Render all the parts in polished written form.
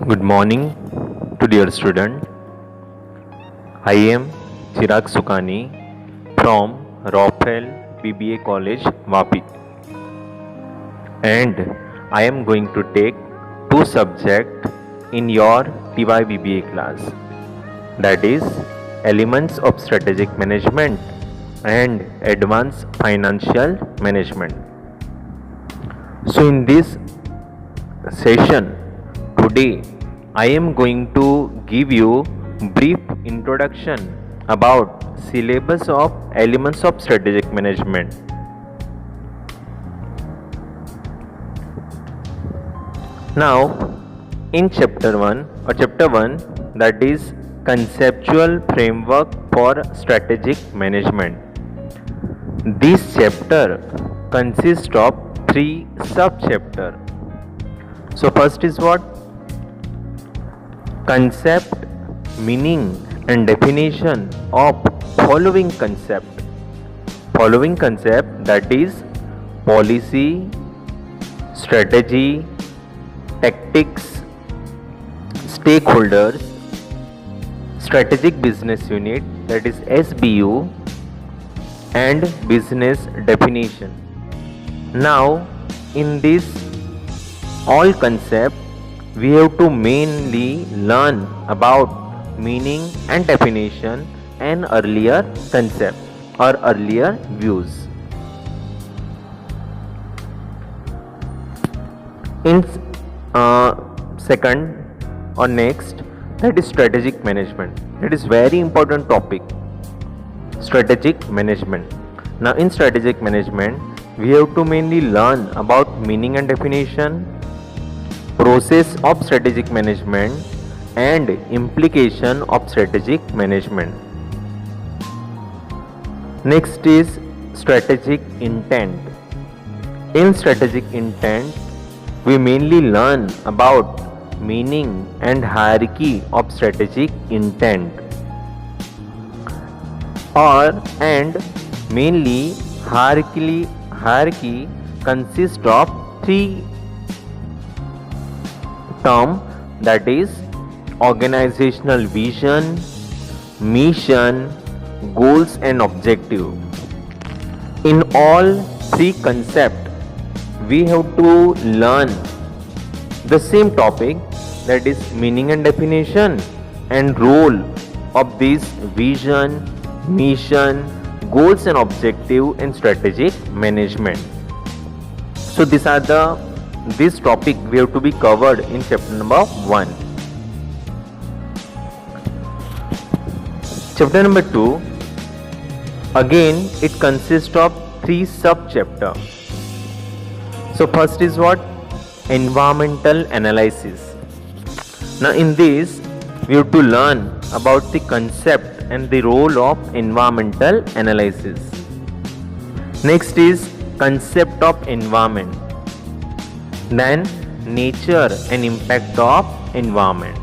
Good morning to dear student. I am Chirag Sukani from Rafael BBA College, Vapi, and I am going to take two subjects in your TY class, that is Elements of Strategic Management and Advanced Financial Management. So in this session today I am going to give you brief introduction about syllabus of Elements of Strategic Management. Now in chapter 1, that is Conceptual Framework for Strategic Management. This chapter consists of 3 sub-chapters. So first is what? Concept, meaning and definition of following concept. Following concept, that is policy, strategy, tactics, stakeholders, strategic business unit, that is SBU, and business definition. Now in this all concept we have to mainly learn about meaning and definition and earlier concept or earlier views. In second or next, that is strategic management. That is very important topic. Strategic management. Now in strategic management we have to mainly learn about meaning and definition, process of strategic management, and implication of strategic management. Next is strategic intent. In strategic intent we mainly learn about meaning and hierarchy of strategic intent, and mainly hierarchy consists of 3 terms, that is organizational vision, mission, goals and objective. In all 3 concepts we have to learn the same topic, that is meaning and definition and role of this vision, mission, goals and objective in strategic management. So this topic we have to be covered in chapter number 1. Chapter number 2, again it consists of 3 sub-chapters. So first is what? Environmental analysis. Now in this we have to learn about the concept and the role of environmental analysis. Next is concept of environment, then nature and impact of environment.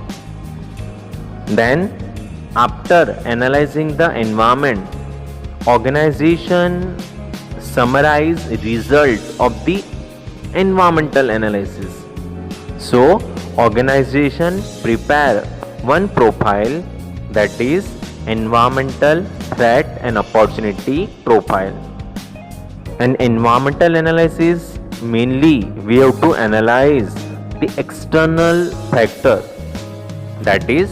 Then after analyzing the environment, organization summarize result of the environmental analysis. So organization prepare one profile, that is environmental threat and opportunity profile. And environmental analysis, mainly we have to analyze the external factor, that is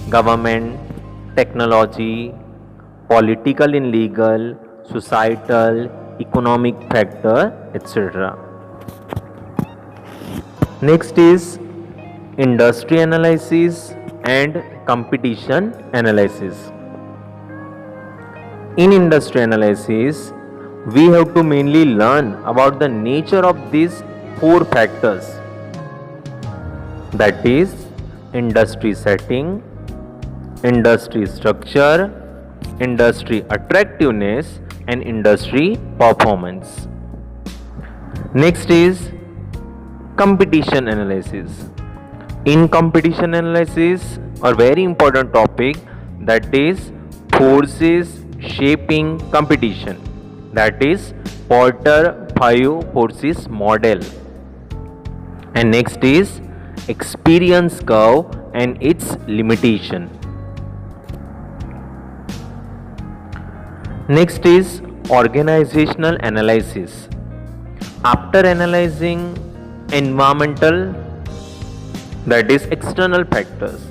government, technology, political and legal, societal, economic factor, etc. Next is industry analysis and competition analysis. In industry analysis we have to mainly learn about the nature of these 4 factors, that is industry setting, industry structure, industry attractiveness and industry performance. Next is competition analysis. In competition analysis, a very important topic, that is forces shaping competition, that is Porter 5 forces model. And next is experience curve and its limitation. Next is organizational analysis. After analyzing environmental, that is external factors,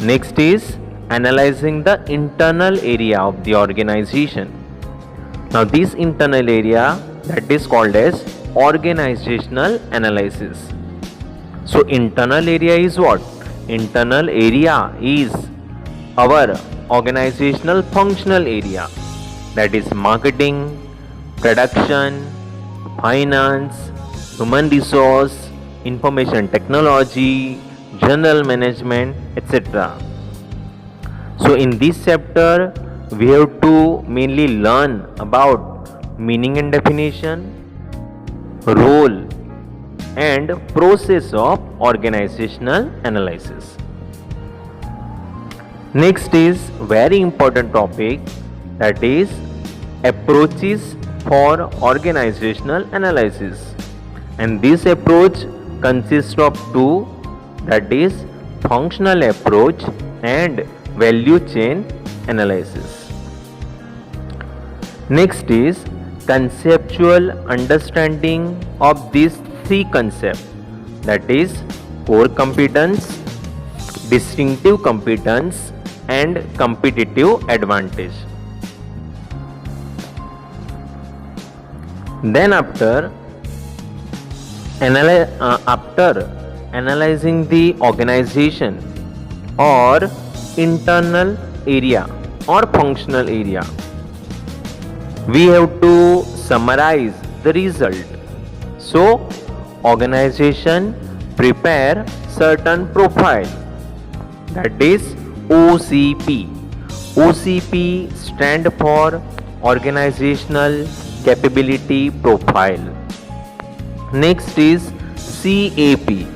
next is analyzing the internal area of the organization. Now this internal area, that is called as organizational analysis. So internal area is what? Internal area is our organizational functional area, that is marketing, production, finance, human resource, information technology, general management, etc. So in this chapter we have to mainly learn about meaning and definition, role and process of organizational analysis. Next is very important topic, that is approaches for organizational analysis, and this approach consists of two, that is functional approach and value chain analysis. Next is conceptual understanding of these three concepts, that is core competence, distinctive competence and competitive advantage. Then after analyzing the organization or internal area or functional area, we have to summarize the result. So organization prepare certain profile, that is OCP. OCP stand for organizational capability profile. Next is CAP,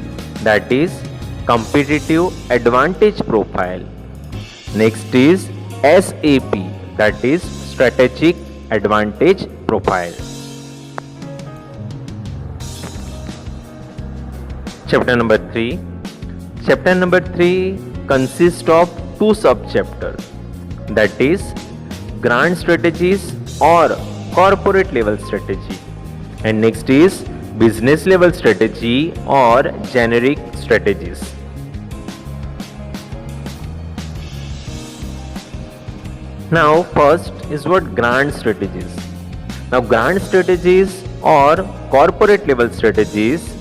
that is competitive advantage profile. Next is SAP, that is strategic advantage profile. Chapter number 3. Chapter number 3 consists of two sub-chapters, that is grand strategies or corporate level strategy, and next is business level strategy or generic strategies. Now first is what grand strategies. Now grand strategies or corporate level strategies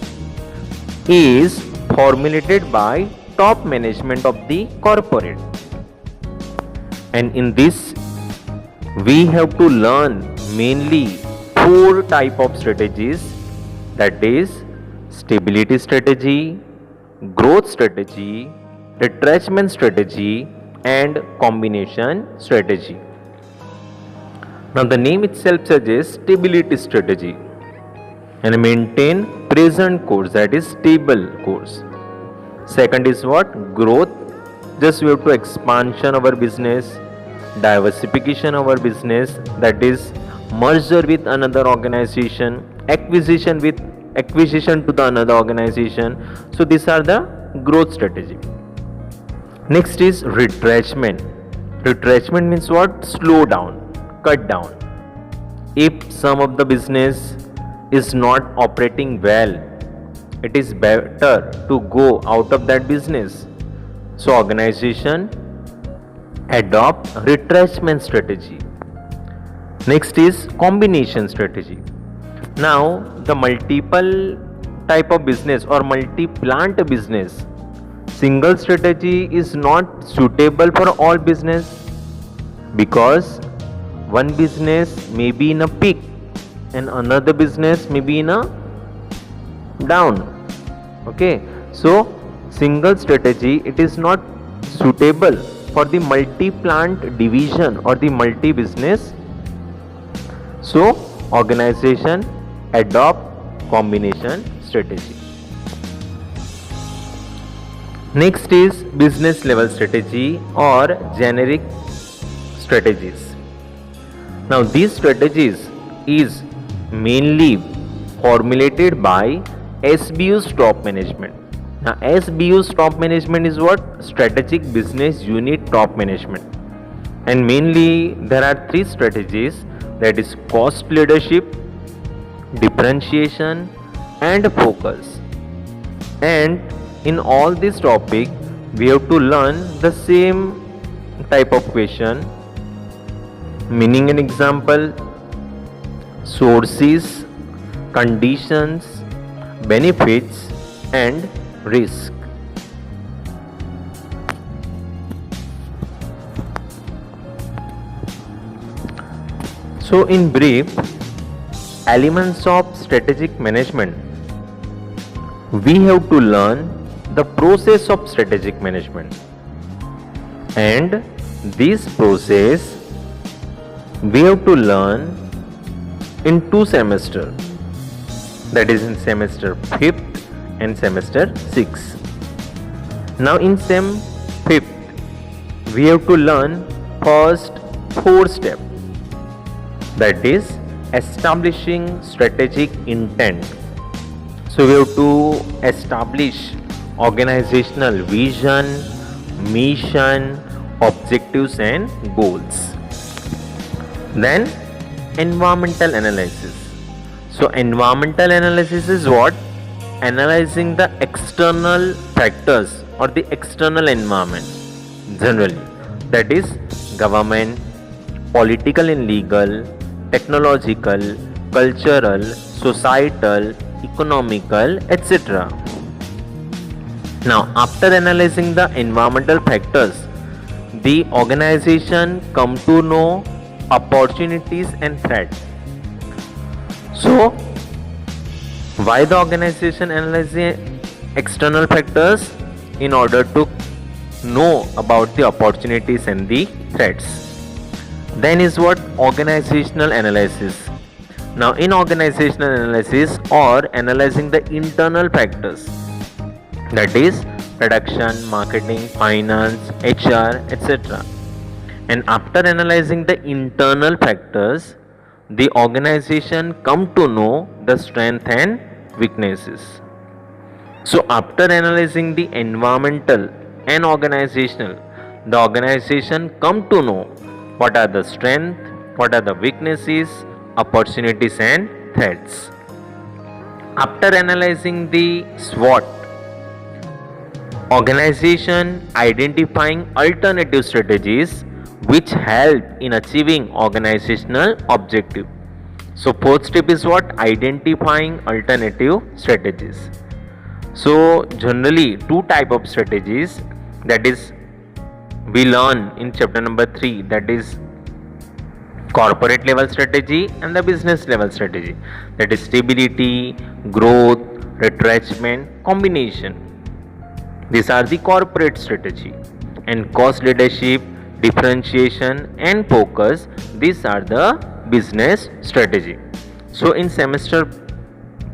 is formulated by top management of the corporate, and in this we have to learn mainly four type of strategies, that is stability strategy, growth strategy, retrenchment strategy and combination strategy. Now the name itself suggests stability strategy and maintain present course, that is stable course. Second is what? Growth. Just we have to expansion our business, diversification of our business, that is merger with another organization, acquisition to the another organization. So these are the growth strategy. Next is retrenchment. Retrenchment means what? Slow down, cut down. If some of the business is not operating well, it is better to go out of that business. So organization adopt retrenchment strategy. Next is combination strategy. Now the multiple type of business or multi-plant business, single strategy is not suitable for all business, because one business may be in a peak and another business may be in a down. Okay, so single strategy, it is not suitable for the multi-plant division or the multi-business. So organization adopt combination strategy. Next is business level strategy or generic strategies. Now these strategies is mainly formulated by SBU's top management. Now SBU's top management is what? Strategic Business Unit Top Management. And mainly there are three strategies, that is cost leadership, differentiation and focus. And in all this topic we have to learn the same type of question, meaning and example, sources, conditions, benefits and risk. So in brief, elements of strategic management, we have to learn the process of strategic management, and this process we have to learn in 2 semesters, that is in semester 5th and semester 6th. Now in sem 5th we have to learn first 4 steps, that is establishing strategic intent. So we have to establish organizational vision, mission, objectives and goals. Then environmental analysis. So environmental analysis is what? Analyzing the external factors or the external environment generally, that is government, political and legal, technological, cultural, societal, economical, etc. Now after analyzing the environmental factors, the organization come to know opportunities and threats. So why the organization analyzes external factors? In order to know about the opportunities and the threats. Then is what? Organizational analysis. Now in organizational analysis or analyzing the internal factors, that is production, marketing, finance, HR, etc. And after analyzing the internal factors, the organization come to know the strength and weaknesses. So after analyzing the environmental and organizational, the organization come to know what are the strengths, what are the weaknesses, opportunities and threats. After analyzing the SWOT, organization identifying alternative strategies which help in achieving organizational objective. So fourth step is what? Identifying alternative strategies. So generally 2 type of strategies, that is we learn in chapter number 3, that is corporate level strategy and the business level strategy, that is stability, growth, retrenchment, combination. These are the corporate strategy. And cost leadership, differentiation and focus, these are the business strategy. So in semester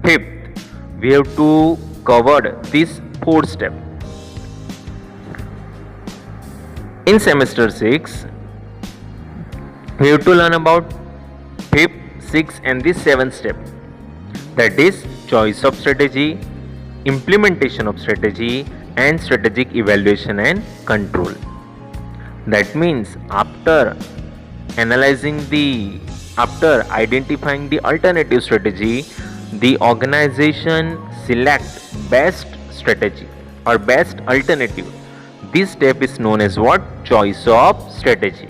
5th we have to cover these 4 steps. In semester 6 we have to learn about 5th, 6th and the 7th step, that is choice of strategy, implementation of strategy and strategic evaluation and control. That means after identifying the alternative strategy, the organization select best strategy or best alternative. This step is known as what? Choice of strategy.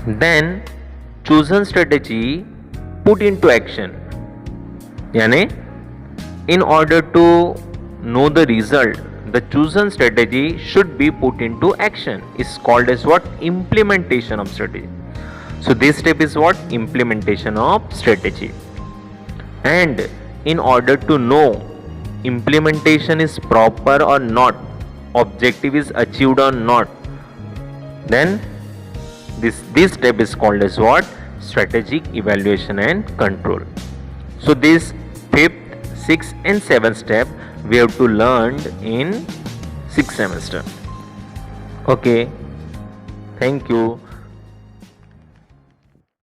Then chosen strategy put into action. Yani, in order to know the result, the chosen strategy should be put into action. Is called as what? Implementation of strategy. So this step is what? Implementation of strategy. And in order to know implementation is proper or not, objective is achieved or not, then this step is called as what? Strategic evaluation and control. So this 5th, 6th and 7th step we have to learn in 6th semester. Okay, thank you.